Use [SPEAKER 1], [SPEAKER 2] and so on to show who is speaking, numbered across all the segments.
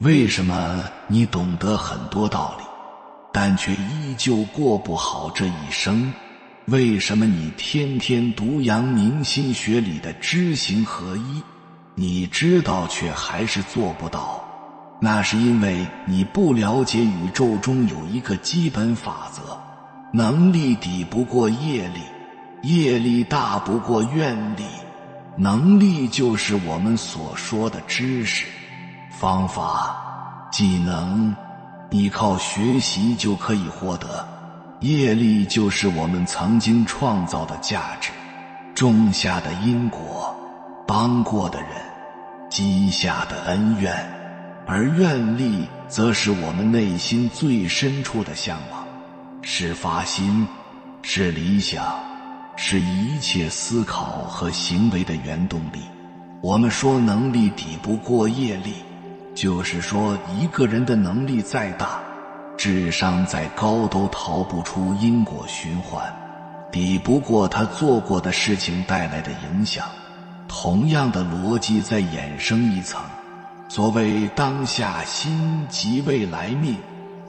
[SPEAKER 1] 为什么你懂得很多道理，但却依旧过不好这一生？为什么你天天读阳明心学里的知行合一，你知道却还是做不到？那是因为你不了解宇宙中有一个基本法则，能力抵不过业力，业力大不过愿力，能力就是我们所说的知识、方法、技能，你靠学习就可以获得。业力就是我们曾经创造的价值，种下的因果，帮过的人，积下的恩怨。而愿力则是我们内心最深处的向往，是发心，是理想，是一切思考和行为的原动力。我们说能力抵不过业力，就是说一个人的能力再大，智商再高，都逃不出因果循环，抵不过他做过的事情带来的影响。同样的逻辑再衍生一层，所谓当下心即未来命，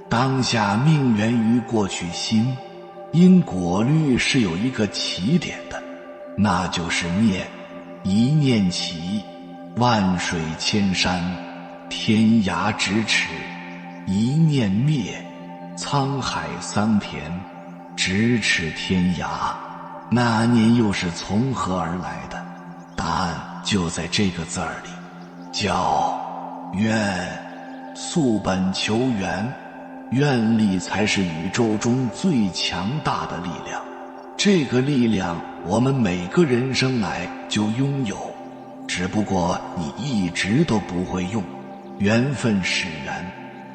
[SPEAKER 1] 当下命源于过去心，因果律是有一个起点的，那就是念。一念起，万水千山，天涯咫尺；一念灭，沧海桑田，咫尺天涯。那念又是从何而来的？答案就在这个字儿里，叫愿。溯本求源，愿力才是宇宙中最强大的力量。这个力量我们每个人生来就拥有，只不过你一直都不会用。缘分使然，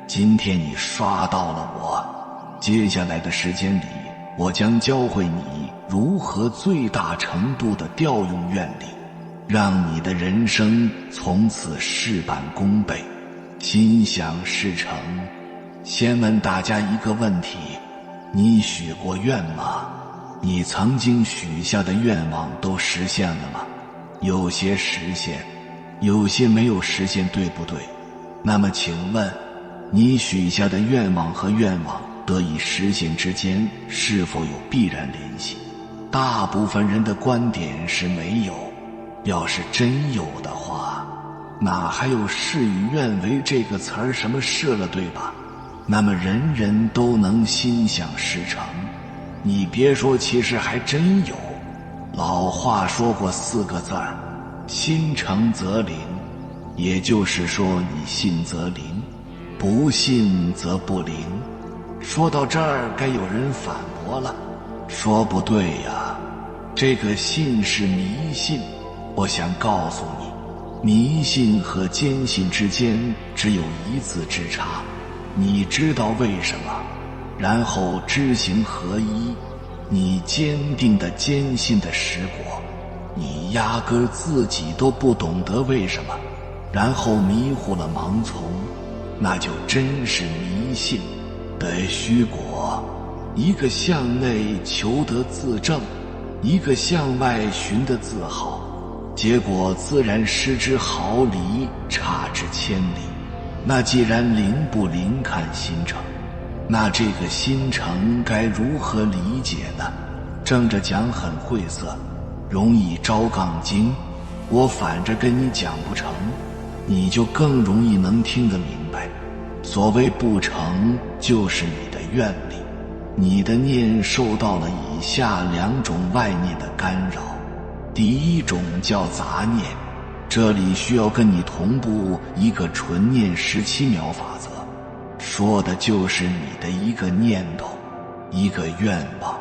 [SPEAKER 1] 今天你刷到了我，接下来的时间里，我将教会你如何最大程度地调用愿力，让你的人生从此事半功倍，心想事成。先问大家一个问题，你许过愿吗？你曾经许下的愿望都实现了吗？有些实现，有些没有实现，对不对？那么请问，你许下的愿望和愿望得以实现之间是否有必然联系？大部分人的观点是没有。要是真有的话，哪还有事与愿违这个词儿什么事了，对吧？那么人人都能心想事成。你别说，其实还真有。老话说过4个字儿，心诚则灵。也就是说，你信则灵，不信则不灵。说到这儿，该有人反驳了，说不对呀，这个信是迷信。我想告诉你，迷信和坚信之间只有一字之差。你知道为什么，然后知行合一，你坚定的坚信的实果，你压根儿自己都不懂得为什么，然后迷糊了盲从，那就真是迷信的虚果。一个向内求得自正，一个向外寻得自好，结果自然失之毫厘，差之千里。那既然灵不灵看心诚，那这个心诚该如何理解呢？正着讲很晦涩，容易招杠精，我反着跟你讲不成，你就更容易能听得明白。所谓不成，就是你的愿力，你的念受到了以下2种外念的干扰。第一种叫杂念，这里需要跟你同步一个纯念17秒法则，说的就是你的一个念头，一个愿望，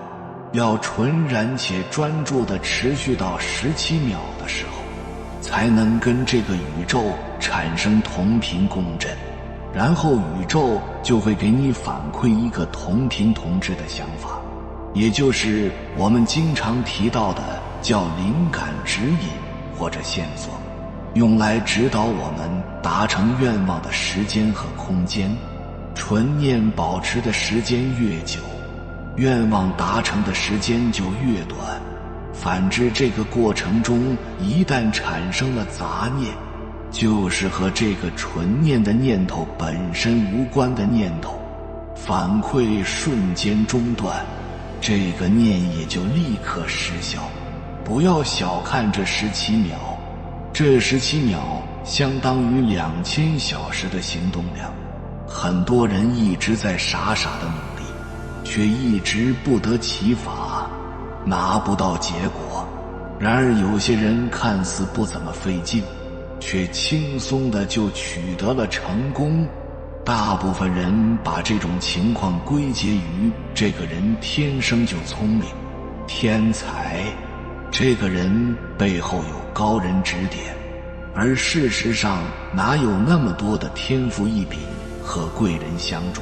[SPEAKER 1] 要纯然且专注地持续到17秒的时候，才能跟这个宇宙产生同频共振，然后宇宙就会给你反馈一个同频同质的想法，也就是我们经常提到的叫灵感指引或者线索，用来指导我们达成愿望的时间和空间。纯念保持的时间越久，愿望达成的时间就越短。反之，这个过程中一旦产生了杂念，就是和这个纯念的念头本身无关的念头，反馈瞬间中断，这个念也就立刻失效。不要小看这17秒，这17秒相当于2000小时的行动量。很多人一直在傻傻的努力，却一直不得其法，拿不到结果。然而有些人看似不怎么费劲，却轻松的就取得了成功。大部分人把这种情况归结于这个人天生就聪明，天才，这个人背后有高人指点。而事实上哪有那么多的天赋异禀和贵人相助，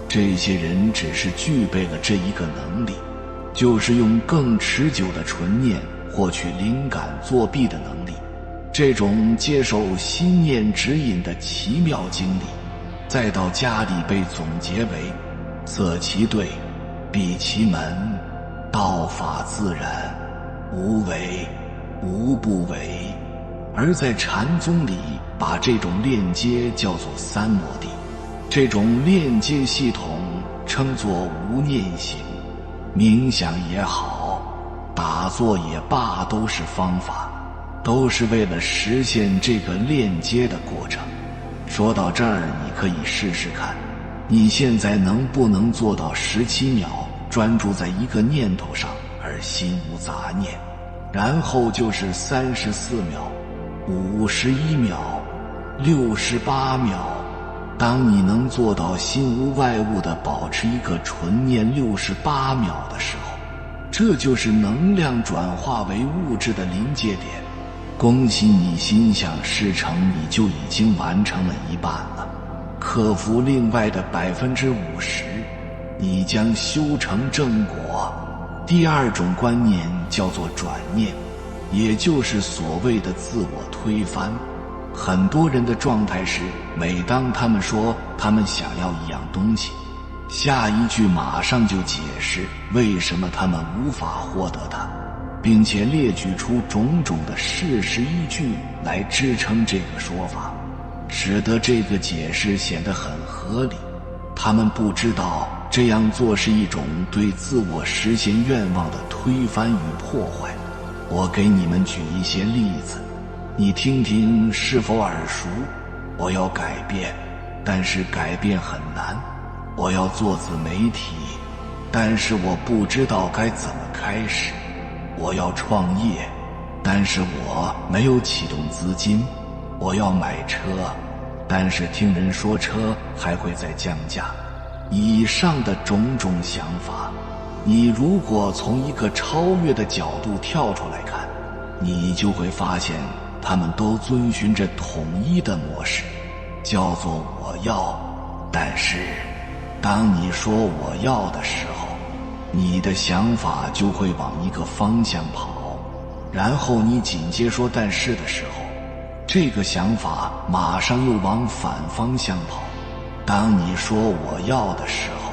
[SPEAKER 1] 这些人只是具备了这一个能力，就是用更持久的纯念获取灵感作弊的能力。这种接受心念指引的奇妙经历，再到家里被总结为择其对，闭其门，道法自然，无为，无不为。而在禅宗里把这种链接叫做三摩地，这种链接系统称作无念行。冥想也好，打坐也罢，都是方法，都是为了实现这个链接的过程。说到这儿，你可以试试看，你现在能不能做到17秒专注在一个念头上而心无杂念，然后就是34秒、51秒、68秒。当你能做到心无外物地保持一个纯念68秒的时候，这就是能量转化为物质的临界点。恭喜你，心想事成，你就已经完成了一半了。克服另外的50%，你将修成正果。第二种观念叫做转念，也就是所谓的自我推翻。很多人的状态是，每当他们说他们想要一样东西，下一句马上就解释为什么他们无法获得它，并且列举出种种的事实依据来支撑这个说法，使得这个解释显得很合理。他们不知道这样做是一种对自我实现愿望的推翻与破坏。我给你们举一些例子，你听听是否耳熟？我要改变，但是改变很难。我要做自媒体，但是我不知道该怎么开始。我要创业，但是我没有启动资金。我要买车，但是听人说车还会再降价。以上的种种想法，你如果从一个超越的角度跳出来看，你就会发现他们都遵循着统一的模式，叫做我要。但是当你说我要的时候，你的想法就会往一个方向跑，然后你紧接说但是的时候，这个想法马上又往反方向跑。当你说我要的时候，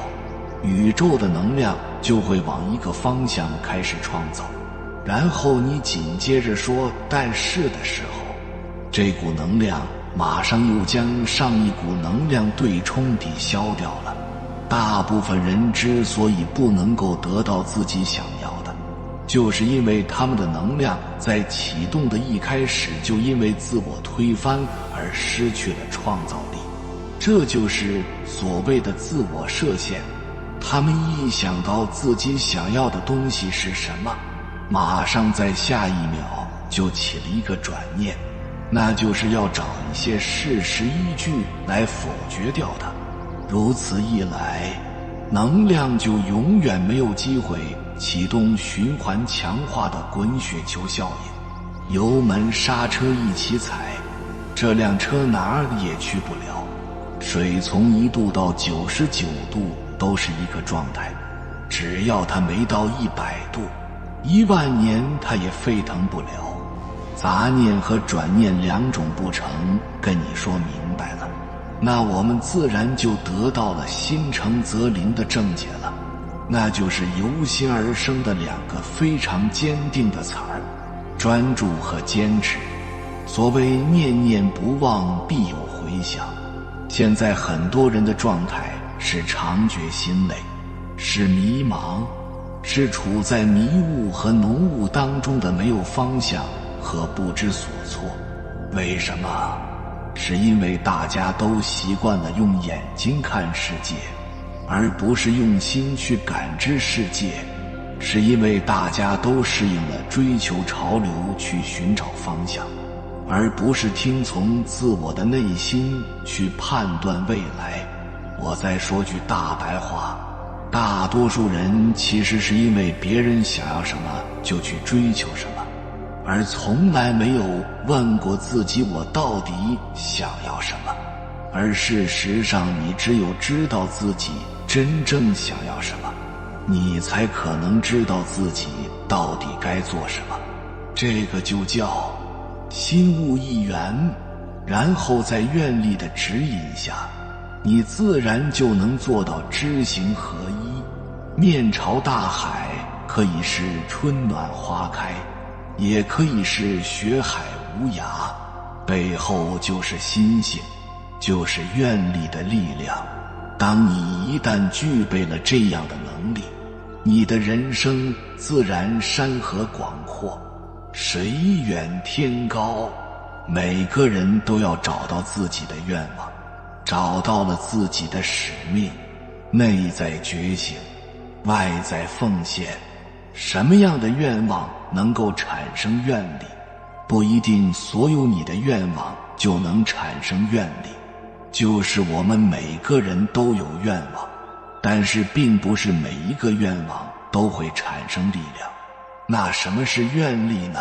[SPEAKER 1] 宇宙的能量就会往一个方向开始创造，然后你紧接着说但是的时候，这股能量马上又将上一股能量对冲抵消掉了。大部分人之所以不能够得到自己想要的，就是因为他们的能量在启动的一开始就因为自我推翻而失去了创造力。这就是所谓的自我设限。他们一想到自己想要的东西是什么，马上在下一秒就起了一个转念，那就是要找一些事实依据来否决掉它。如此一来，能量就永远没有机会启动循环强化的滚雪球效应。油门刹车一起踩，这辆车哪里也去不了。水从1度到99度都是一个状态，只要它没到100度，10000年它也沸腾不了。杂念和转念两种不成，跟你说明白了，那我们自然就得到了心诚则灵的正解了。那就是由心而生的两个非常坚定的词儿：专注和坚持。所谓念念不忘必有回响，现在很多人的状态是常觉心累，是迷茫，是处在迷雾和浓雾当中的没有方向和不知所措。为什么？是因为大家都习惯了用眼睛看世界，而不是用心去感知世界，是因为大家都适应了追求潮流去寻找方向，而不是听从自我的内心去判断未来。我再说句大白话，大多数人其实是因为别人想要什么就去追求什么，而从来没有问过自己我到底想要什么。而事实上，你只有知道自己真正想要什么，你才可能知道自己到底该做什么。这个就叫心悟一元，然后在愿力的指引下，你自然就能做到知行合一。面朝大海，可以是春暖花开，也可以是学海无涯，背后就是心性，就是愿力的力量。当你一旦具备了这样的能力，你的人生自然山河广阔，水远天高。每个人都要找到自己的愿望，找到了自己的使命，内在觉醒，外在奉献。什么样的愿望能够产生愿力？不一定所有你的愿望就能产生愿力，就是我们每个人都有愿望，但是并不是每一个愿望都会产生力量。那什么是愿力呢？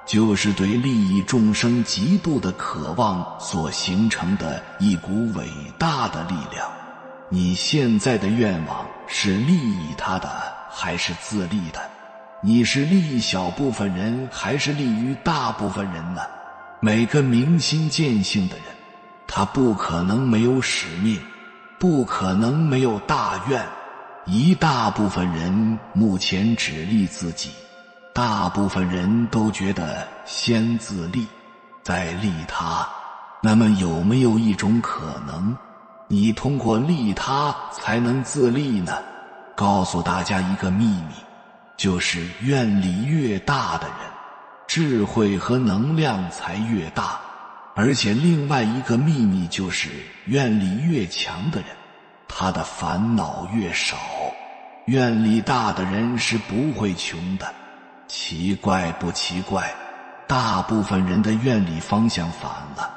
[SPEAKER 1] 就是对利益众生极度的渴望所形成的一股伟大的力量。你现在的愿望是利益他的还是自利的？你是利益小部分人还是利于大部分人呢？每个明心见性的人，他不可能没有使命，不可能没有大愿。一大部分人目前只利自己，大部分人都觉得先自利再利他。那么有没有一种可能，你通过利他才能自利呢？告诉大家一个秘密，就是愿力越大的人，智慧和能量才越大。而且另外一个秘密就是愿力越强的人，他的烦恼越少。愿力大的人是不会穷的。奇怪不奇怪？大部分人的愿力方向反了。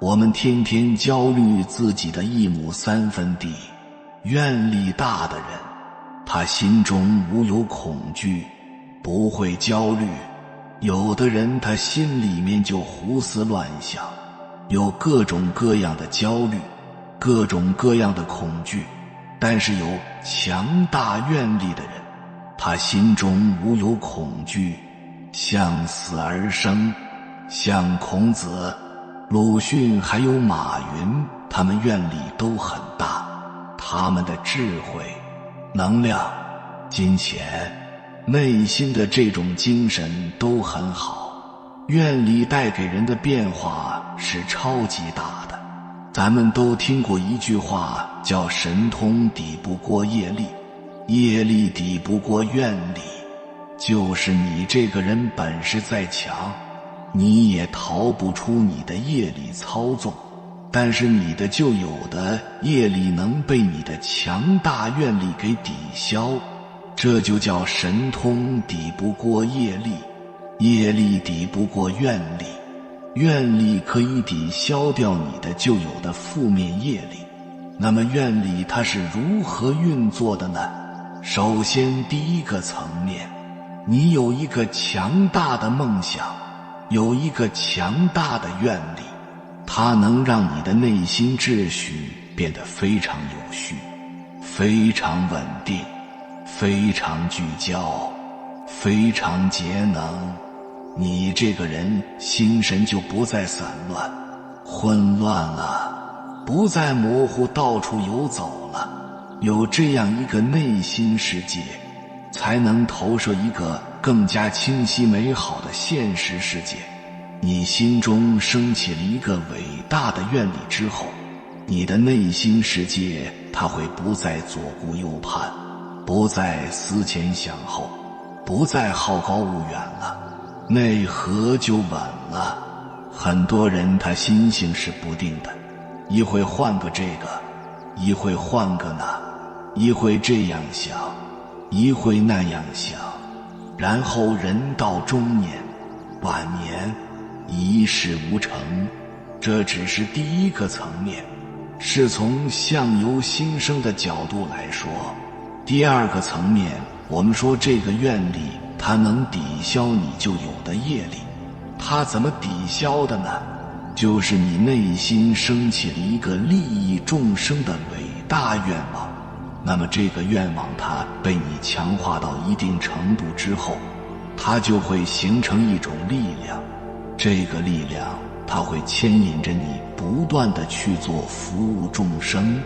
[SPEAKER 1] 我们天天焦虑自己的1亩3分地。愿力大的人，他心中无有恐惧，不会焦虑。有的人他心里面就胡思乱想，有各种各样的焦虑，各种各样的恐惧。但是有强大愿力的人，他心中无有恐惧，向死而生。像孔子、鲁迅还有马云，他们愿力都很大，他们的智慧、能量、金钱、内心的这种精神都很好。愿力带给人的变化是超级大的。咱们都听过一句话，叫神通抵不过业力，业力抵不过愿力。就是你这个人本事再强，你也逃不出你的业力操纵，但是你的旧有的业力能被你的强大愿力给抵消。这就叫神通抵不过业力，业力抵不过愿力，愿力可以抵消掉你的旧有的负面业力。那么愿力它是如何运作的呢？首先第一个层面，你有一个强大的梦想，有一个强大的愿力，它能让你的内心秩序变得非常有序，非常稳定，非常聚焦，非常节能。你这个人心神就不再散乱、混乱了，不再模糊到处游走了。有这样一个内心世界，才能投射一个更加清晰美好的现实世界。你心中升起了一个伟大的愿力之后，你的内心世界它会不再左顾右盼，不再思前想后，不再好高骛远了，内核就稳了。很多人他心性是不定的，一会换个这个，一会换个那，一会这样想，一会那样想，然后人到中年，晚年一事无成。这只是第一个层面，是从相由心生的角度来说。第二个层面，我们说这个愿力它能抵消你就有的业力。它怎么抵消的呢？就是你内心升起了一个利益众生的伟大愿望，那么这个愿望它被你强化到一定程度之后，它就会形成一种力量。这个力量它会牵引着你不断地去做服务众生、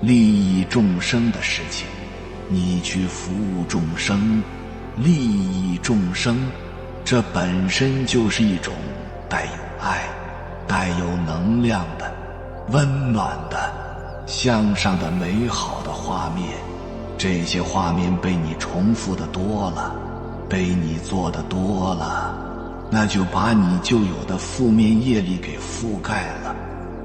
[SPEAKER 1] 利益众生的事情。你去服务众生、利益众生，这本身就是一种带有爱、带有能量的、温暖的、向上的美好的画面。这些画面被你重复的多了，被你做的多了，那就把你旧有的负面业力给覆盖了，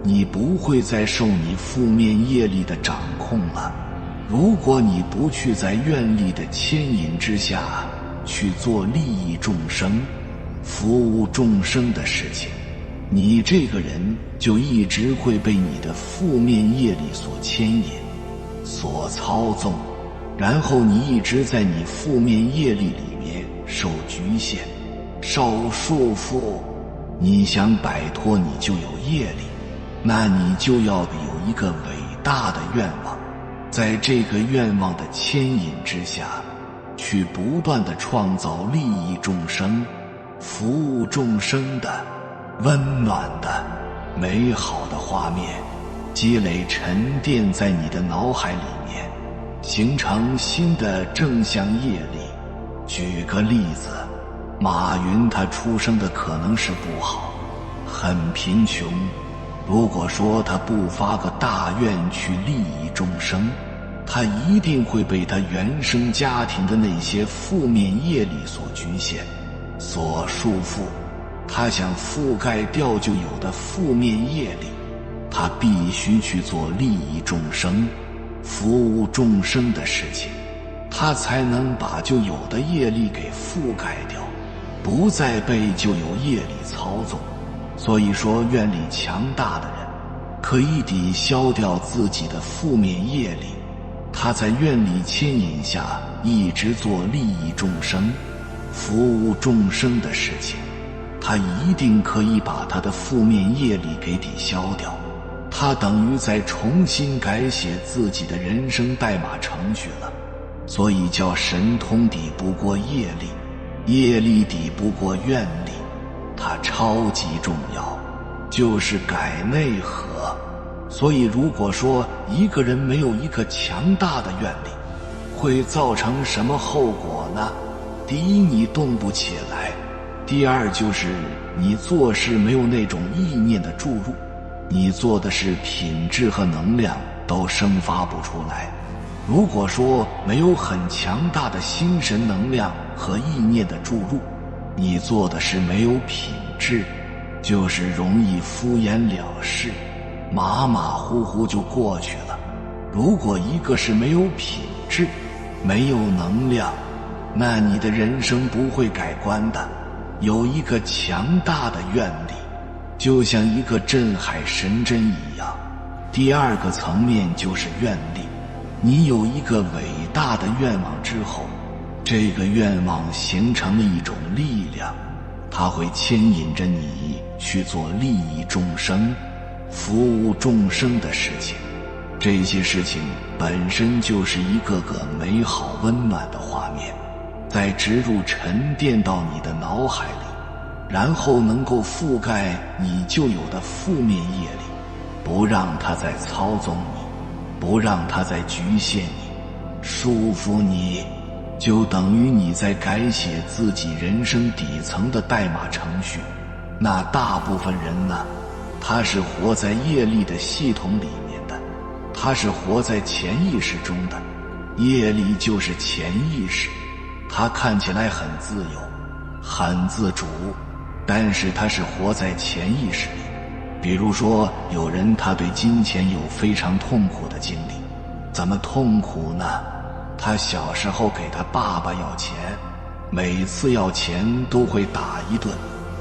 [SPEAKER 1] 你不会再受你负面业力的掌控了。如果你不去在愿力的牵引之下去做利益众生、服务众生的事情，你这个人就一直会被你的负面业力所牵引、所操纵，然后你一直在你负面业力里面受局限、受束缚。你想摆脱你就有业力，那你就要有一个伟大的愿望，在这个愿望的牵引之下，去不断地创造利益众生、服务众生的温暖的美好的画面，积累沉淀在你的脑海里面，形成新的正向业力。举个例子，马云他出生的可能是不好，很贫穷，如果说他不发个大愿去利益众生，他一定会被他原生家庭的那些负面业力所局限、所束缚。他想覆盖掉就有的负面业力，他必须去做利益众生、服务众生的事情，他才能把就有的业力给覆盖掉，不再被就有业力操纵。所以说，愿力强大的人可以抵消掉自己的负面业力，他在愿力牵引下一直做利益众生、服务众生的事情，他一定可以把他的负面业力给抵消掉。他等于在重新改写自己的人生代码程序了。所以叫神通抵不过业力，业力抵不过愿力，它超级重要，就是改内核。所以如果说一个人没有一个强大的愿力，会造成什么后果呢？第一，你动不起来；第二，就是你做事没有那种意念的注入，你做的是品质和能量都生发不出来。如果说没有很强大的心神能量和意念的注入，你做的是没有品质，就是容易敷衍了事，马马虎虎就过去了。如果一个是没有品质、没有能量，那你的人生不会改观的。有一个强大的愿力，就像一个镇海神针一样。第二个层面就是愿力，你有一个伟大的愿望之后，这个愿望形成了一种力量，它会牵引着你去做利益众生、服务众生的事情。这些事情本身就是一个个美好温暖的画面，再植入沉淀到你的脑海里，然后能够覆盖你就有的负面业力，不让它再操纵你，不让它再局限你、束缚你，就等于你在改写自己人生底层的代码程序。那大部分人呢，他是活在业力的系统里面的，他是活在潜意识中的。业力就是潜意识，它看起来很自由很自主，但是它是活在潜意识里。比如说有人他对金钱有非常痛苦的经历，怎么痛苦呢？他小时候给他爸爸要钱，每次要钱都会打一顿，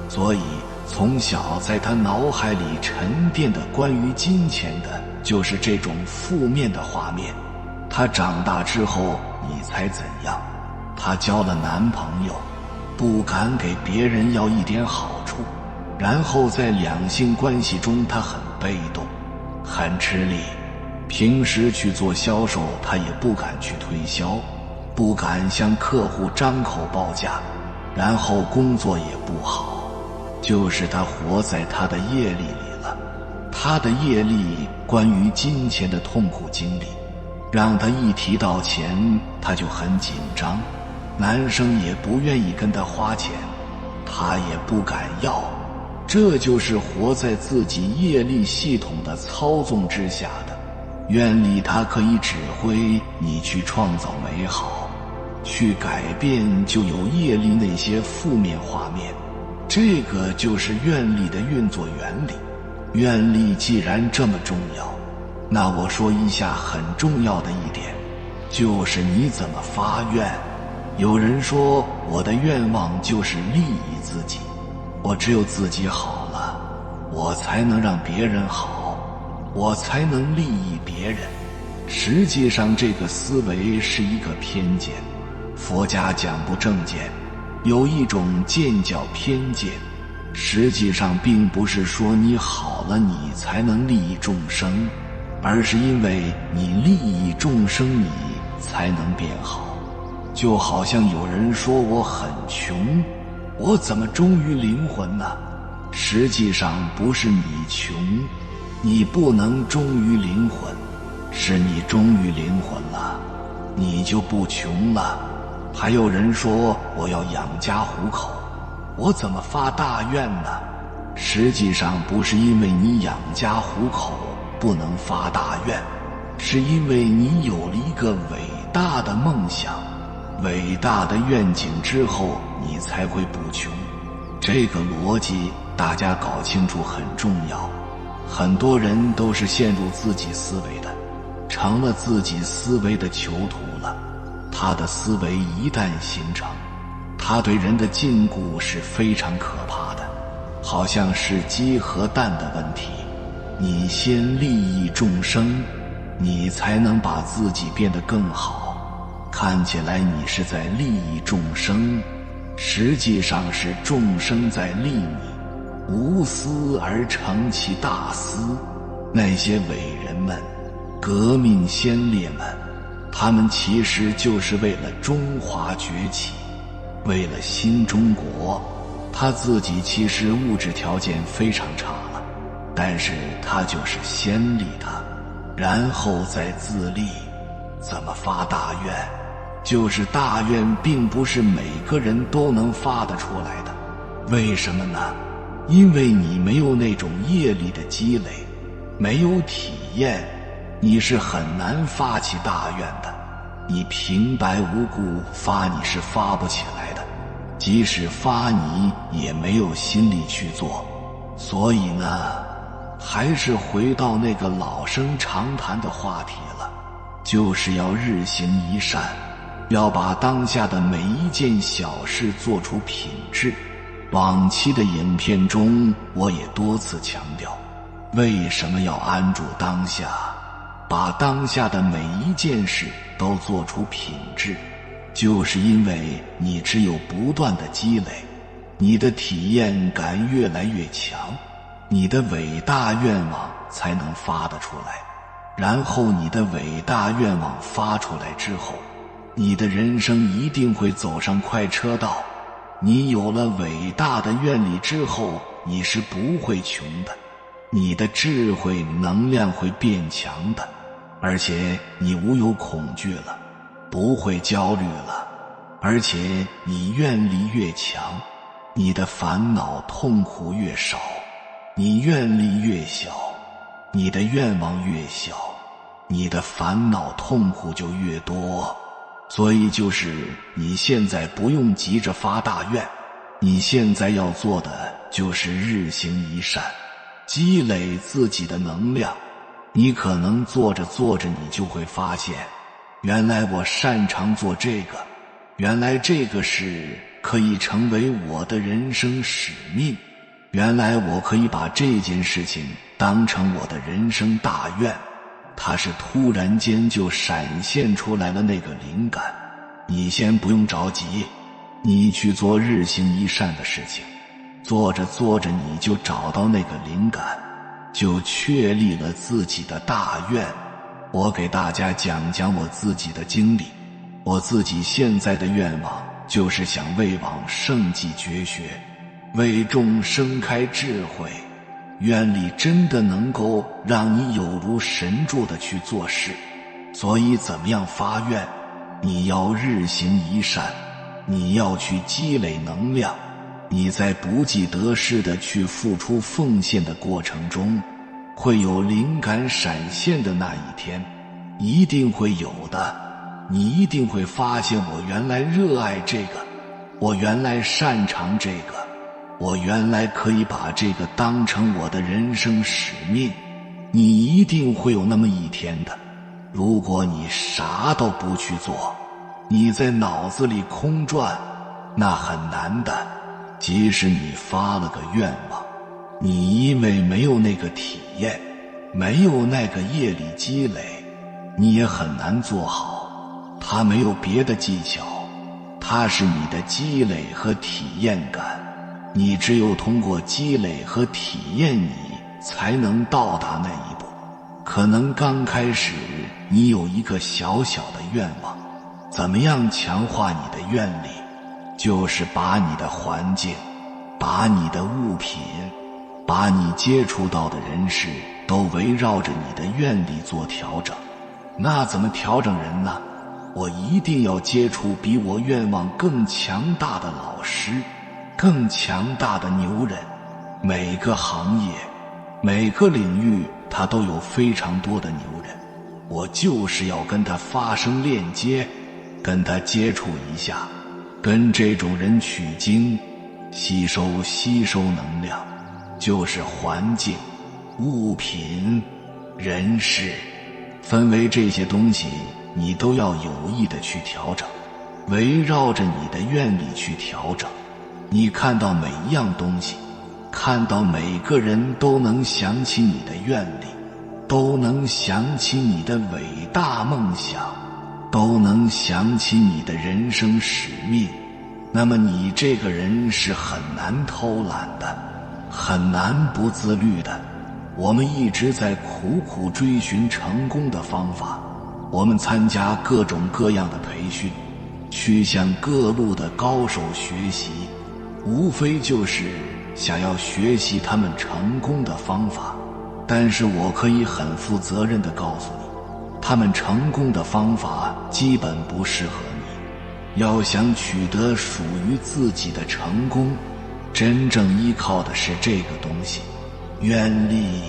[SPEAKER 1] 所以从小在他脑海里沉淀的关于金钱的就是这种负面的画面。他长大之后，你猜怎样？他交了男朋友，不敢给别人要一点好处，然后在两性关系中他很被动很吃力，平时去做销售他也不敢去推销，不敢向客户张口报价，然后工作也不好，就是他活在他的业力里了。他的业力关于金钱的痛苦经历，让他一提到钱他就很紧张，男生也不愿意跟他花钱，他也不敢要，这就是活在自己业力系统的操纵之下的。愿力它可以指挥你去创造美好，去改变就有业力那些负面画面，这个就是愿力的运作原理。愿力既然这么重要，那我说一下很重要的一点，就是你怎么发愿。有人说我的愿望就是利益自己，我只有自己好了，我才能让别人好，我才能利益别人。实际上这个思维是一个偏见，佛家讲不正见，有一种见教偏见，实际上并不是说你好了你才能利益众生，而是因为你利益众生你才能变好。就好像有人说我很穷，我怎么忠于灵魂呢？实际上不是你穷，你不能忠于灵魂，是你忠于灵魂了，你就不穷了。还有人说我要养家糊口，我怎么发大愿呢？实际上不是因为你养家糊口不能发大愿，是因为你有了一个伟大的梦想，伟大的愿景之后你才会不穷。这个逻辑大家搞清楚很重要。很多人都是陷入自己思维的，成了自己思维的囚徒了。他的思维一旦形成，他对人的禁锢是非常可怕的，好像是鸡和蛋的问题。你先利益众生，你才能把自己变得更好。看起来你是在利益众生，实际上是众生在利你。无私而成其大私，那些伟人们、革命先烈们，他们其实就是为了中华崛起，为了新中国。他自己其实物质条件非常差了，但是他就是先利他，然后再自利。怎么发大愿？就是大愿并不是每个人都能发得出来的。为什么呢？因为你没有那种业力的积累，没有体验，你是很难发起大愿的。你平白无故发你是发不起来的，即使发你也没有心力去做。所以呢，还是回到那个老生常谈的话题了，就是要日行一善，要把当下的每一件小事做出品质。往期的影片中我也多次强调，为什么要安住当下，把当下的每一件事都做出品质，就是因为你只有不断的积累，你的体验感越来越强，你的伟大愿望才能发得出来。然后你的伟大愿望发出来之后，你的人生一定会走上快车道。你有了伟大的愿力之后，你是不会穷的，你的智慧能量会变强的，而且你无有恐惧了，不会焦虑了，而且你愿力越强，你的烦恼痛苦越少，你愿力越小，你的愿望越小，你的烦恼痛苦就越多。所以就是你现在不用急着发大愿，你现在要做的就是日行一善，积累自己的能量。你可能做着做着，你就会发现，原来我擅长做这个，原来这个是可以成为我的人生使命，原来我可以把这件事情当成我的人生大愿。它是突然间就闪现出来了那个灵感。你先不用着急，你去做日行一善的事情，做着做着你就找到那个灵感，就确立了自己的大愿。我给大家讲讲我自己的经历。我自己现在的愿望就是想为往圣迹绝学，为众生开智慧，愿力真的能够让你有如神助的去做事。所以怎么样发愿？你要日行一善，你要去积累能量。你在不计得失的去付出奉献的过程中，会有灵感闪现的那一天，一定会有的。你一定会发现，我原来热爱这个，我原来擅长这个，我原来可以把这个当成我的人生使命。你一定会有那么一天的。如果你啥都不去做，你在脑子里空转，那很难的。即使你发了个愿望，你因为没有那个体验，没有那个业力积累，你也很难做好。它没有别的技巧，它是你的积累和体验感。你只有通过积累和体验，你才能到达那一步。可能刚开始你有一个小小的愿望，怎么样强化你的愿力？就是把你的环境，把你的物品，把你接触到的人事都围绕着你的愿力做调整。那怎么调整人呢？我一定要接触比我愿望更强大的老师，更强大的牛人。每个行业，每个领域，他都有非常多的牛人。我就是要跟他发生链接，跟他接触一下，跟这种人取经，吸收能量。就是环境、物品、人事，分为这些东西，你都要有意的去调整，围绕着你的愿力去调整。你看到每一样东西，看到每个人，都能想起你的愿力，都能想起你的伟大梦想，都能想起你的人生使命。那么你这个人是很难偷懒的，很难不自律的。我们一直在苦苦追寻成功的方法，我们参加各种各样的培训，去向各路的高手学习，无非就是想要学习他们成功的方法。但是我可以很负责任地告诉你，他们成功的方法基本不适合你。要想取得属于自己的成功，真正依靠的是这个东西，愿力。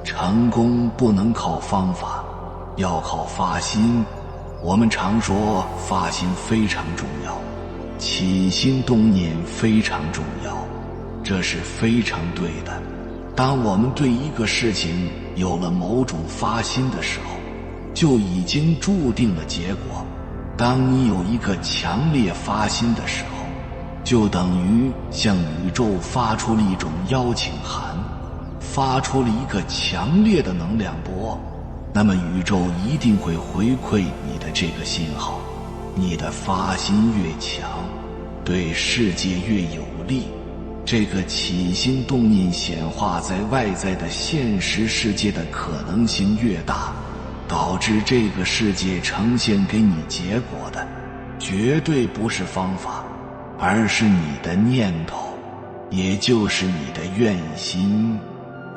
[SPEAKER 1] 成功不能靠方法，要靠发心。我们常说发心非常重要，起心动念非常重要，这是非常对的。当我们对一个事情有了某种发心的时候，就已经注定了结果。当你有一个强烈发心的时候，就等于向宇宙发出了一种邀请函，发出了一个强烈的能量波。那么宇宙一定会回馈你的这个信号。你的发心越强，对世界越有利，这个起心动念显化在外在的现实世界的可能性越大，导致这个世界呈现给你结果的绝对不是方法，而是你的念头，也就是你的愿心。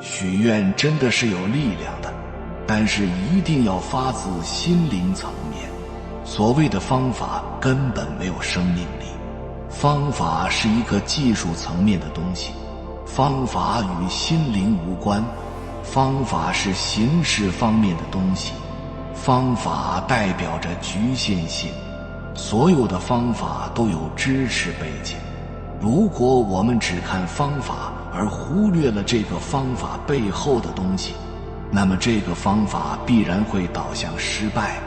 [SPEAKER 1] 许愿真的是有力量的，但是一定要发自心灵层面。所谓的方法根本没有生命力，方法是一个技术层面的东西，方法与心灵无关，方法是形式方面的东西，方法代表着局限性。所有的方法都有支持背景，如果我们只看方法而忽略了这个方法背后的东西，那么这个方法必然会导向失败。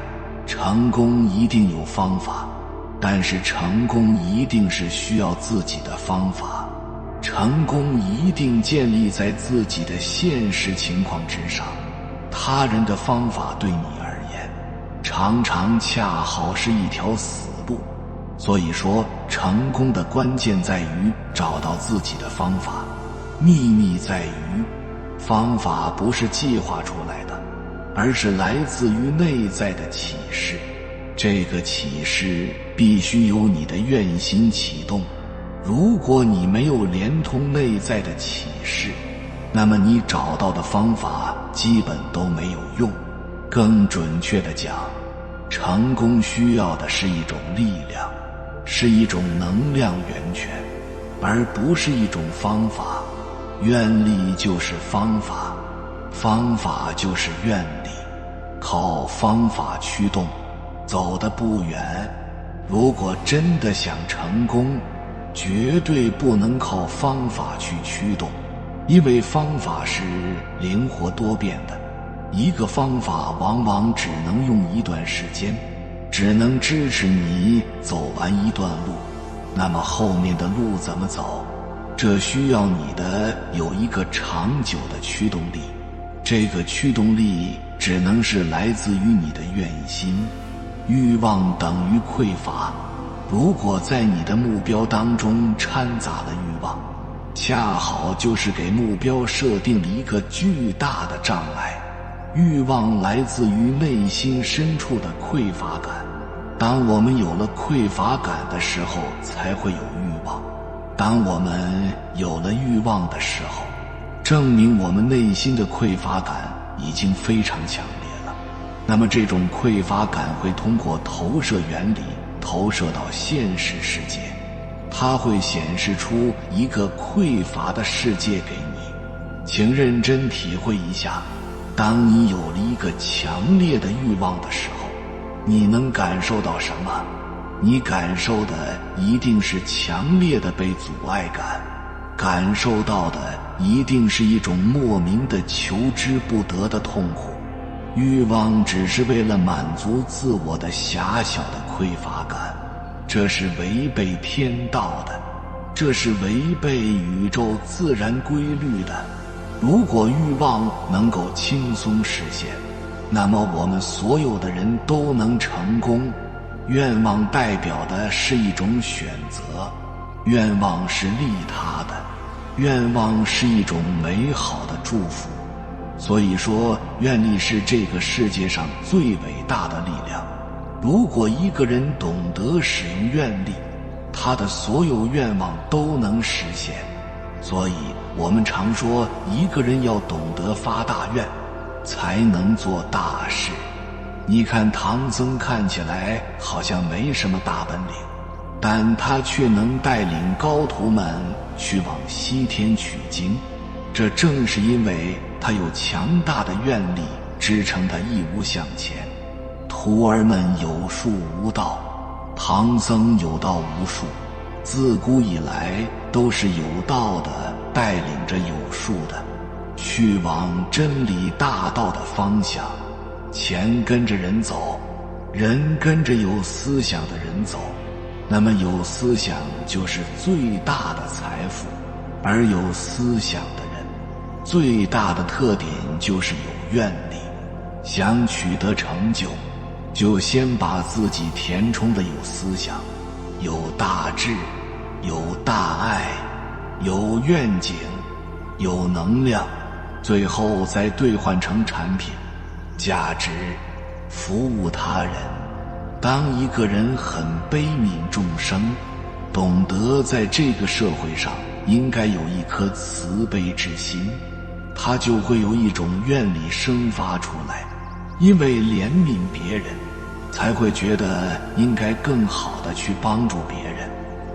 [SPEAKER 1] 成功一定有方法，但是成功一定是需要自己的方法，成功一定建立在自己的现实情况之上。他人的方法对你而言，常常恰好是一条死路。所以说，成功的关键在于找到自己的方法，秘密在于方法不是计划出来的，而是来自于内在的启示。这个启示必须由你的愿心启动，如果你没有连通内在的启示，那么你找到的方法基本都没有用。更准确地讲，成功需要的是一种力量，是一种能量源泉，而不是一种方法。愿力就是方法，方法就是愿力，靠方法驱动，走得不远。如果真的想成功，绝对不能靠方法去驱动，因为方法是灵活多变的，一个方法往往只能用一段时间，只能支持你走完一段路，那么后面的路怎么走？这需要你的有一个长久的驱动力，这个驱动力只能是来自于你的愿心。欲望等于匮乏，如果在你的目标当中掺杂了欲望，恰好就是给目标设定了一个巨大的障碍。欲望来自于内心深处的匮乏感，当我们有了匮乏感的时候，才会有欲望。当我们有了欲望的时候，证明我们内心的匮乏感已经非常强烈了。那么这种匮乏感会通过投射原理投射到现实世界，它会显示出一个匮乏的世界给你。请认真体会一下，当你有了一个强烈的欲望的时候，你能感受到什么？你感受的一定是强烈的被阻碍感，感受到的一定是一种莫名的求之不得的痛苦。欲望只是为了满足自我的狭小的匮乏感，这是违背天道的，这是违背宇宙自然规律的。如果欲望能够轻松实现，那么我们所有的人都能成功。愿望代表的是一种选择，愿望是利他的，愿望是一种美好的祝福。所以说，愿力是这个世界上最伟大的力量。如果一个人懂得使用愿力，他的所有愿望都能实现。所以我们常说，一个人要懂得发大愿，才能做大事。你看唐僧看起来好像没什么大本领，但他却能带领高徒们去往西天取经，这正是因为他有强大的愿力支撑他义无向前。徒儿们有术无道，唐僧有道无术，自古以来都是有道的带领着有术的去往真理大道的方向。钱跟着人走，人跟着有思想的人走，那么有思想就是最大的财富。而有思想的人最大的特点就是有愿力。想取得成就，就先把自己填充的有思想，有大志，有大爱，有愿景，有能量，最后再兑换成产品，价值，服务他人。当一个人很悲悯众生，懂得在这个社会上应该有一颗慈悲之心，他就会有一种愿力生发出来。因为怜悯别人，才会觉得应该更好地去帮助别人。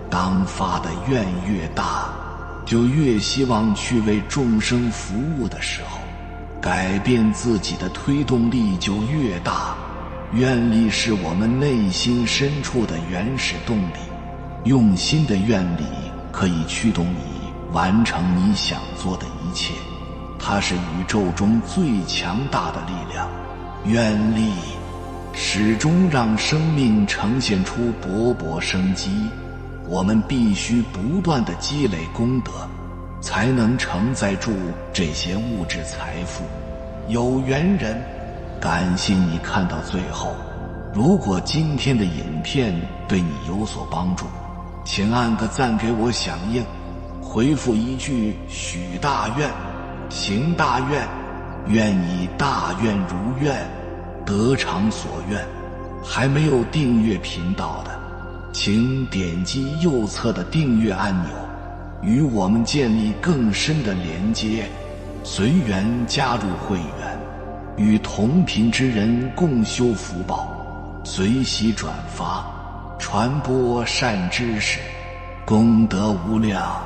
[SPEAKER 1] 当发的愿越大，就越希望去为众生服务的时候，改变自己的推动力就越大。愿力是我们内心深处的原始动力，用心的愿力可以驱动你完成你想做的一切，它是宇宙中最强大的力量。愿力始终让生命呈现出勃勃生机，我们必须不断地积累功德，才能承载住这些物质财富。有缘人，感谢你看到最后。如果今天的影片对你有所帮助，请按个赞给我响应，回复一句许大愿，行大愿，愿以大愿如愿，得偿所愿。还没有订阅频道的，请点击右侧的订阅按钮，与我们建立更深的连接，随缘加入会员，与同频之人共修福报，随喜转发，传播善知识，功德无量。